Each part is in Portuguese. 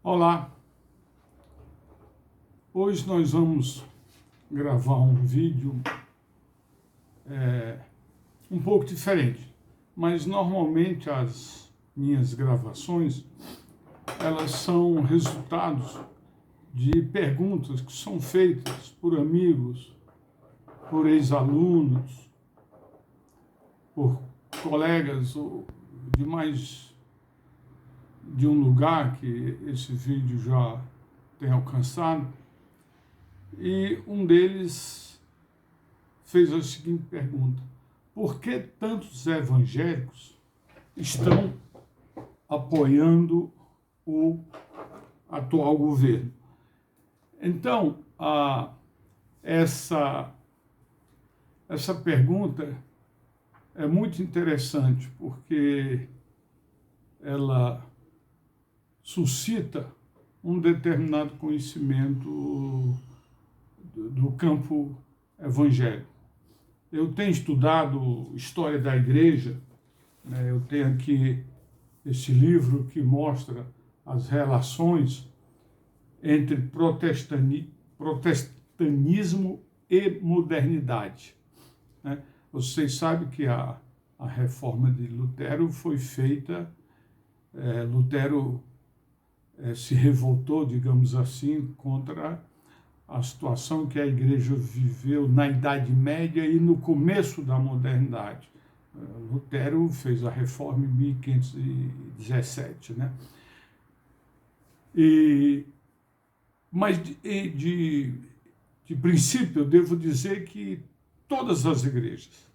Olá, hoje nós vamos gravar um vídeo um pouco diferente, mas normalmente as minhas gravações elas são resultados de perguntas que são feitas por amigos, por ex-alunos, por colegas ou de mais de um lugar que esse vídeo já tem alcançado, e um deles fez a seguinte pergunta: por que tantos evangélicos estão apoiando o atual governo? Então, essa pergunta é muito interessante, porque ela suscita um determinado conhecimento do campo evangélico. Eu tenho estudado história da igreja, né? Eu tenho aqui esse livro que mostra as relações entre protestantismo e modernidade, né? Vocês sabem que a reforma de Lutero foi feita, Lutero se revoltou, digamos assim, contra a situação que a igreja viveu na Idade Média e no começo da modernidade. Lutero fez a reforma em 1517, né? Mas de princípio eu devo dizer que todas as igrejas,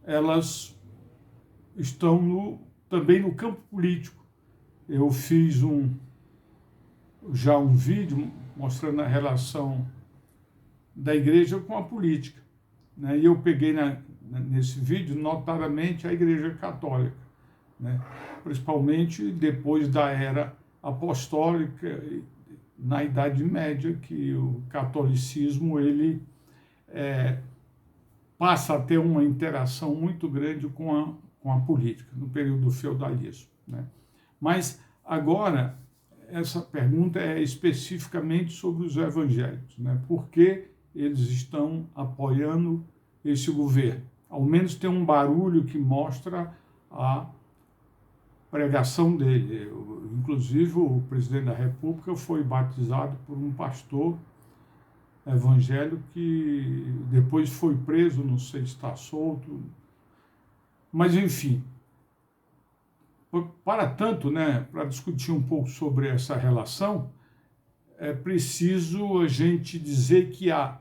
elas estão também no campo político. Eu fiz já um vídeo mostrando a relação da igreja com a política, né? E eu peguei nesse vídeo notadamente a Igreja Católica, né? Principalmente depois da era apostólica, na Idade Média, que o catolicismo ele passa a ter uma interação muito grande com a política, no período do feudalismo, né? Mas agora, essa pergunta é especificamente sobre os evangélicos, né? Por que eles estão apoiando esse governo? Ao menos tem um barulho que mostra a pregação dele. Inclusive, o presidente da República foi batizado por um pastor evangélico que depois foi preso, não sei se está solto. Mas, enfim, para tanto, né, para discutir um pouco sobre essa relação, é preciso a gente dizer que há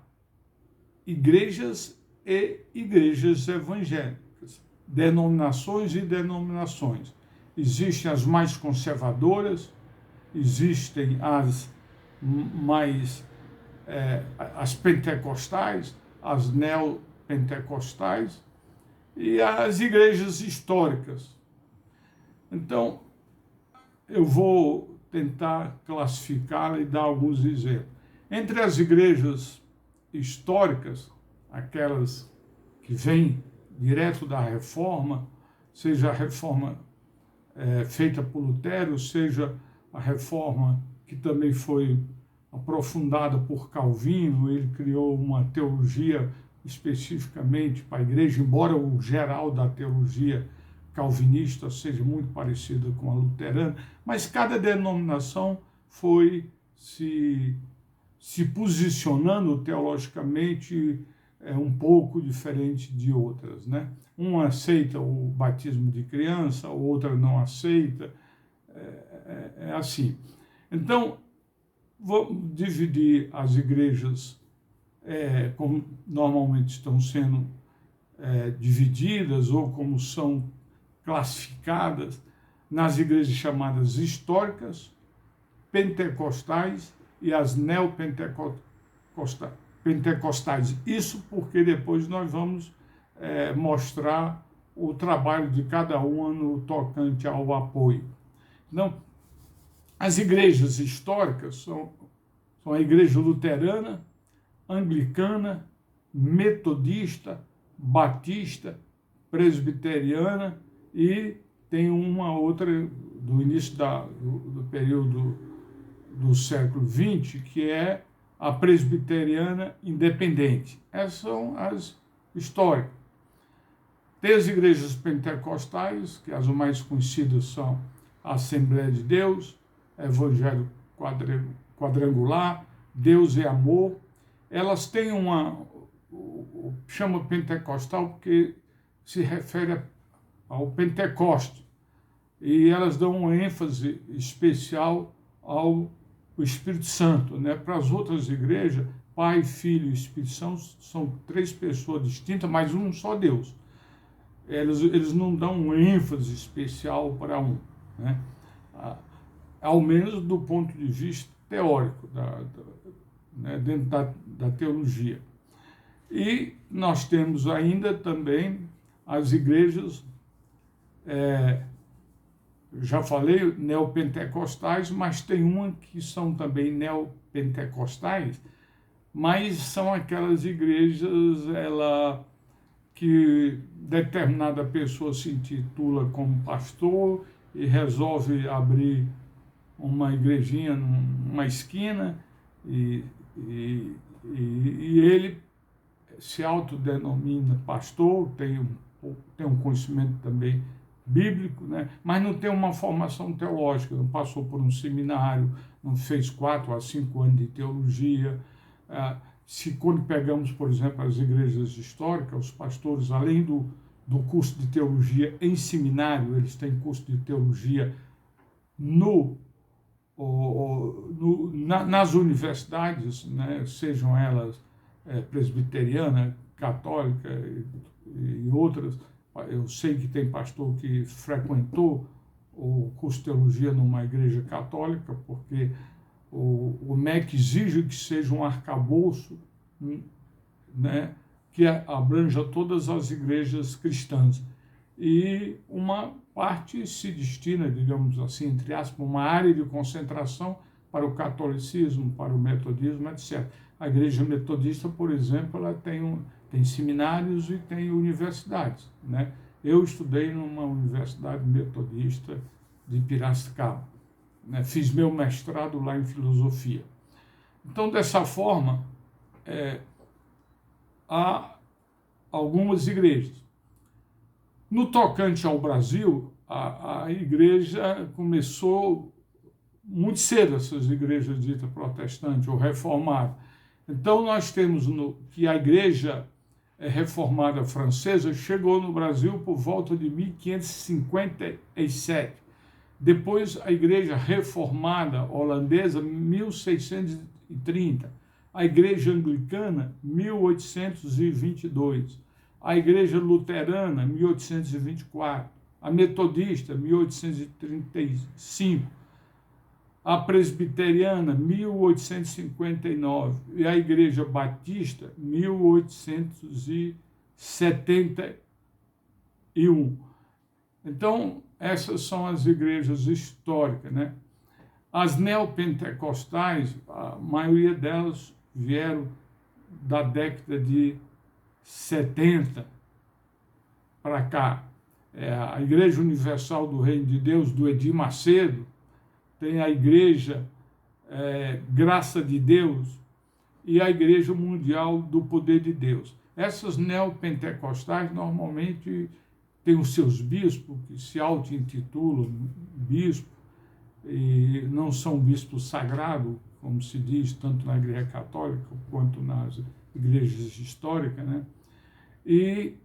igrejas e igrejas evangélicas, denominações e denominações. Existem as mais conservadoras, existem as mais as pentecostais, as neopentecostais e as igrejas históricas. Então, eu vou tentar classificar e dar alguns exemplos. Entre as igrejas históricas, aquelas que vêm direto da reforma, seja a reforma feita por Lutero, seja a reforma que também foi aprofundada por Calvino, ele criou uma teologia especificamente para a igreja, embora o geral da teologia calvinista seja muito parecida com a luterana, mas cada denominação foi se posicionando teologicamente um pouco diferente de outras, né? Uma aceita o batismo de criança, outra não aceita, é assim. Então, vou dividir as igrejas como normalmente estão sendo divididas ou como são classificadas nas igrejas chamadas históricas, pentecostais e as neopentecostais. Isso porque depois nós vamos mostrar o trabalho de cada uma no tocante ao apoio. Então, as igrejas históricas são a igreja luterana, anglicana, metodista, batista, presbiteriana e tem uma outra do início do período do século XX, que é a presbiteriana independente. Essas são as históricas. Tem as igrejas pentecostais, que as mais conhecidas são a Assembleia de Deus, Evangelho Quadrangular, Deus é Amor. Elas têm chama pentecostal porque se refere ao Pentecoste, e elas dão uma ênfase especial ao Espírito Santo, né? Para as outras igrejas, Pai, Filho e Espírito Santo são três pessoas distintas, mas um só Deus. Eles não dão uma ênfase especial para um, né? Ao menos do ponto de vista teórico, né? Dentro da teologia. E nós temos ainda também as igrejas, já falei, neopentecostais, mas tem uma que são também neopentecostais, mas são aquelas igrejas que determinada pessoa se intitula como pastor e resolve abrir uma igrejinha numa esquina e ele se autodenomina pastor, tem um conhecimento também bíblico, né? Mas não tem uma formação teológica, não passou por um seminário, não fez 4 a 5 anos de teologia. Quando pegamos, por exemplo, as igrejas históricas, os pastores, além do curso de teologia em seminário, eles têm curso de teologia nas universidades, né? Sejam elas presbiteriana, católica e outras. Eu sei que tem pastor que frequentou o curso de teologia numa igreja católica, porque o MEC exige que seja um arcabouço, né, que abranja todas as igrejas cristãs. E uma parte se destina, digamos assim, entre aspas, uma área de concentração para o catolicismo, para o metodismo, etc. A igreja metodista, por exemplo, ela tem seminários e tem universidades, né? Eu estudei numa universidade metodista de Piracicaba, né? Fiz meu mestrado lá em filosofia. Então, dessa forma, há algumas igrejas. No tocante ao Brasil, a igreja começou muito cedo, essas igrejas ditas protestantes ou reformadas. Então, nós temos que a igreja reformada francesa chegou no Brasil por volta de 1557. Depois, a igreja reformada holandesa, 1630. A igreja anglicana, 1822. A igreja luterana, 1824. A metodista, 1835. A presbiteriana, 1859, e a igreja batista, 1871. Então, essas são as igrejas históricas, né? As neopentecostais, a maioria delas vieram da década de 70 para cá. A Igreja Universal do Reino de Deus, do Edir Macedo, tem a Igreja Graça de Deus e a Igreja Mundial do Poder de Deus. Essas neopentecostais normalmente têm os seus bispos, que se auto-intitulam bispo, e não são bispos sagrados, como se diz, tanto na Igreja Católica quanto nas igrejas históricas, né? E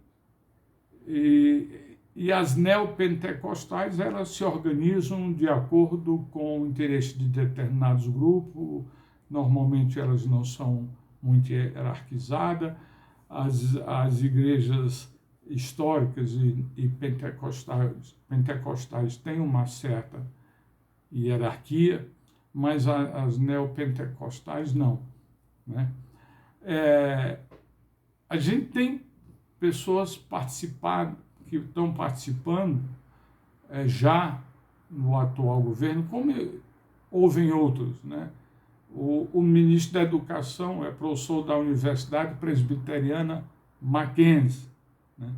as neopentecostais, elas se organizam de acordo com o interesse de determinados grupos, normalmente elas não são muito hierarquizadas. As igrejas históricas e pentecostais têm uma certa hierarquia, mas as neopentecostais não, né? A gente tem pessoas que estão participando já no atual governo, como houve outros, né? O ministro da Educação é professor da Universidade Presbiteriana Mackenzie, né?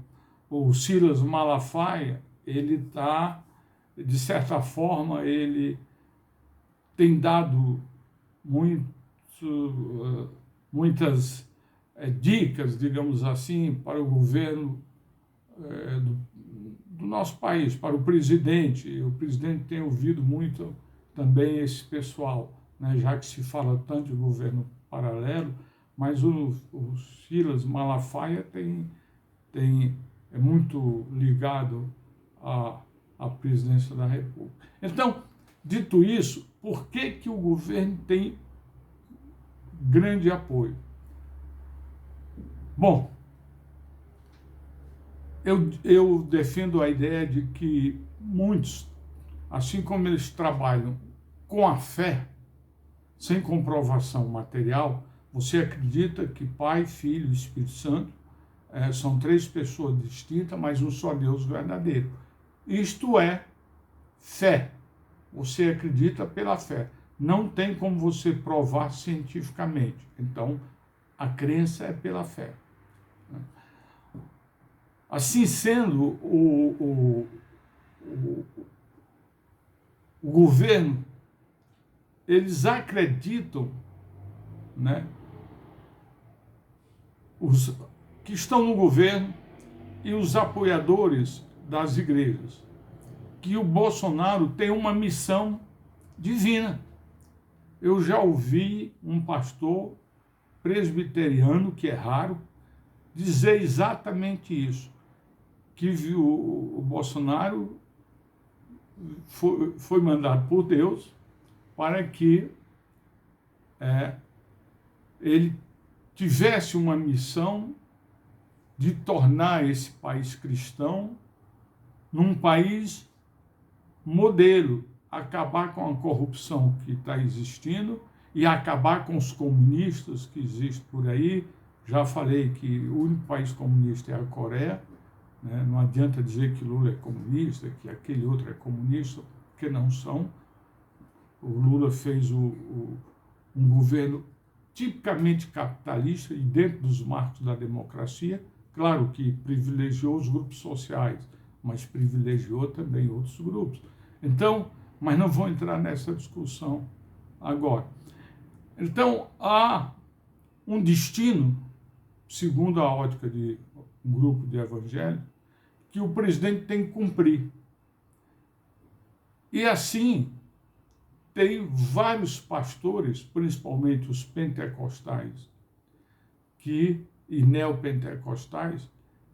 O Silas Malafaia, ele está, de certa forma, ele tem dado muitas dicas, digamos assim, para o governo do nosso país, para o presidente. O presidente tem ouvido muito também esse pessoal, né, já que se fala tanto de governo paralelo, mas o Silas Malafaia é muito ligado à presidência da República. Então, dito isso, por que o governo tem grande apoio? Bom, eu defendo a ideia de que muitos, assim como eles trabalham com a fé, sem comprovação material, você acredita que Pai, Filho e Espírito Santo são três pessoas distintas, mas um só Deus verdadeiro. Isto é fé. Você acredita pela fé. Não tem como você provar cientificamente. Então, a crença é pela fé. Assim sendo, o governo, eles acreditam, né, os que estão no governo e os apoiadores das igrejas, que o Bolsonaro tem uma missão divina. Eu já ouvi um pastor presbiteriano, que é raro, dizer exatamente isso, que o Bolsonaro foi mandado por Deus para que ele tivesse uma missão de tornar esse país cristão num país modelo, acabar com a corrupção que está existindo e acabar com os comunistas que existem por aí. Já falei que o único país comunista é a Coreia, né? Não adianta dizer que Lula é comunista, que aquele outro é comunista, porque não são. O Lula fez um governo tipicamente capitalista e dentro dos marcos da democracia, claro que privilegiou os grupos sociais, mas privilegiou também outros grupos. Então, mas não vou entrar nessa discussão agora. Então, há um destino, segundo a ótica de um grupo de evangélicos, que o presidente tem que cumprir. E assim, tem vários pastores, principalmente os pentecostais e neopentecostais,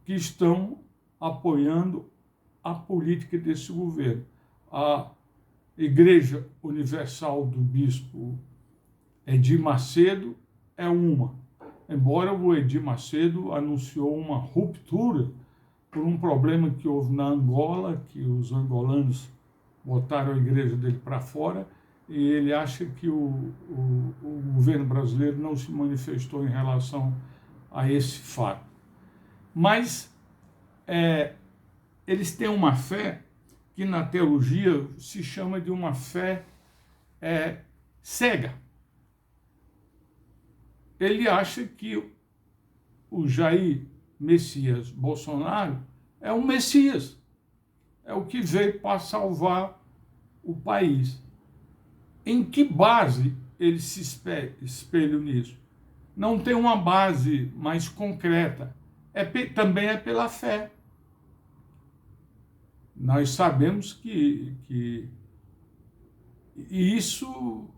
que estão apoiando a política desse governo. A Igreja Universal do Bispo Edir Macedo é uma, embora o Edir Macedo anunciou uma ruptura por um problema que houve na Angola, que os angolanos botaram a igreja dele para fora, e ele acha que o governo brasileiro não se manifestou em relação a esse fato. Mas eles têm uma fé que na teologia se chama de uma fé cega. Ele acha que o Jair Messias Bolsonaro é um Messias, é o que veio para salvar o país. Em que base ele se espelha nisso? Não tem uma base mais concreta. Também é pela fé. Nós sabemos que isso,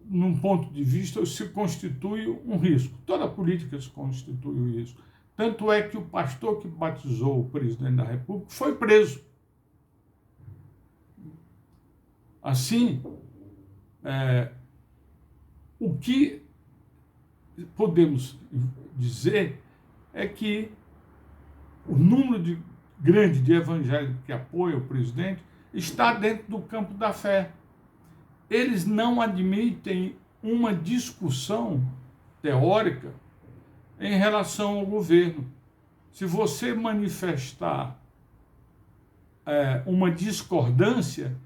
num ponto de vista, se constitui um risco. Toda política se constitui isso. Tanto é que o pastor que batizou o presidente da República foi preso. Assim, o que podemos dizer é que o número grande de evangélicos que apoiam o presidente está dentro do campo da fé. Eles não admitem uma discussão teórica em relação ao governo. Se você manifestar uma discordância,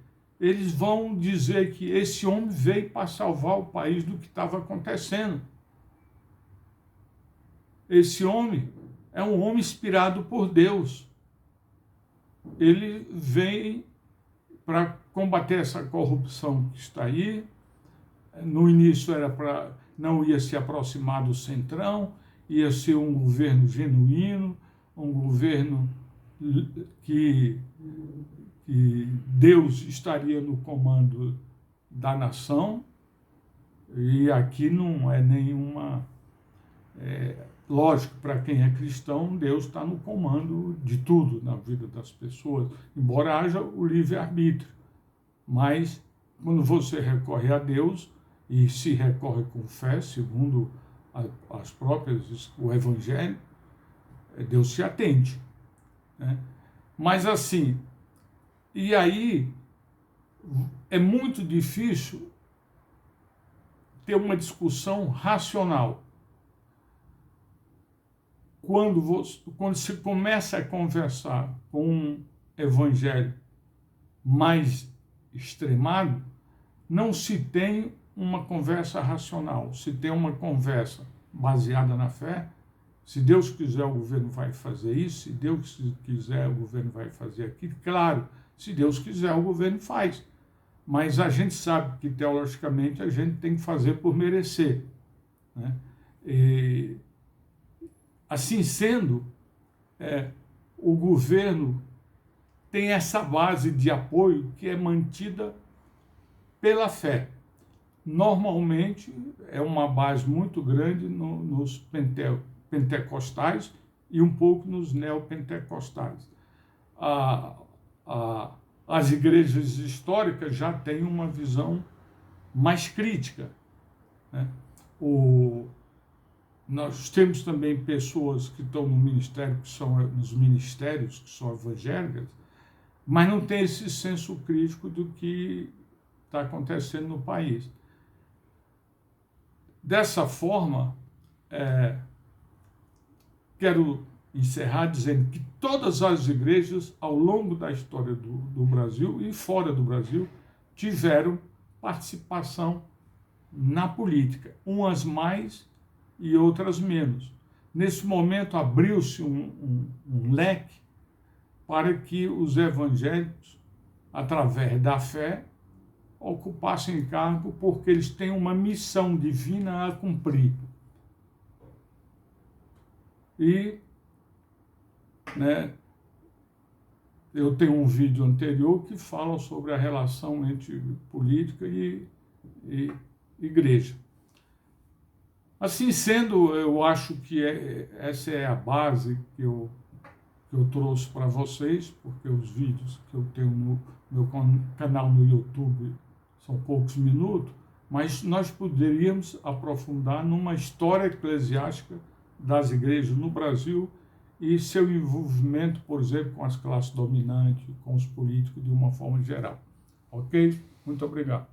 eles vão dizer que esse homem veio para salvar o país do que estava acontecendo. Esse homem é um homem inspirado por Deus. ele vem para combater essa corrupção que está aí. No início não ia se aproximar do Centrão, ia ser um governo genuíno, um governo que Deus estaria no comando da nação, e aqui não é nenhuma... lógico, para quem é cristão, Deus está no comando de tudo na vida das pessoas, embora haja o livre-arbítrio. Mas, quando você recorre a Deus, e se recorre com fé, segundo as próprias, o Evangelho, Deus se atende, né? Mas assim, e aí é muito difícil ter uma discussão racional. Quando se começa a conversar com um evangelho mais extremado, não se tem uma conversa racional, se tem uma conversa baseada na fé. Se Deus quiser, o governo vai fazer isso, se Deus quiser, o governo vai fazer aquilo. Claro, se Deus quiser, o governo faz. Mas a gente sabe que, teologicamente, a gente tem que fazer por merecer, né? E, assim sendo, o governo tem essa base de apoio que é mantida pela fé. Normalmente, é uma base muito grande nos pentecostais e um pouco nos neopentecostais. As igrejas históricas já têm uma visão mais crítica, né? Nós temos também pessoas que estão no ministério, nos ministérios, que são evangélicas, mas não tem esse senso crítico do que está acontecendo no país. Dessa forma, quero encerrar dizendo que todas as igrejas, ao longo da história do Brasil e fora do Brasil, tiveram participação na política, umas mais e outras menos. Nesse momento, abriu-se um leque para que os evangélicos, através da fé, ocupassem cargo, porque eles têm uma missão divina a cumprir. E, né, eu tenho um vídeo anterior que fala sobre a relação entre política e igreja. Assim sendo, eu acho que essa é a base que eu trouxe para vocês, porque os vídeos que eu tenho no meu canal no YouTube são poucos minutos, mas nós poderíamos aprofundar numa história eclesiástica das igrejas no Brasil e seu envolvimento, por exemplo, com as classes dominantes, com os políticos de uma forma geral. Ok? Muito obrigado.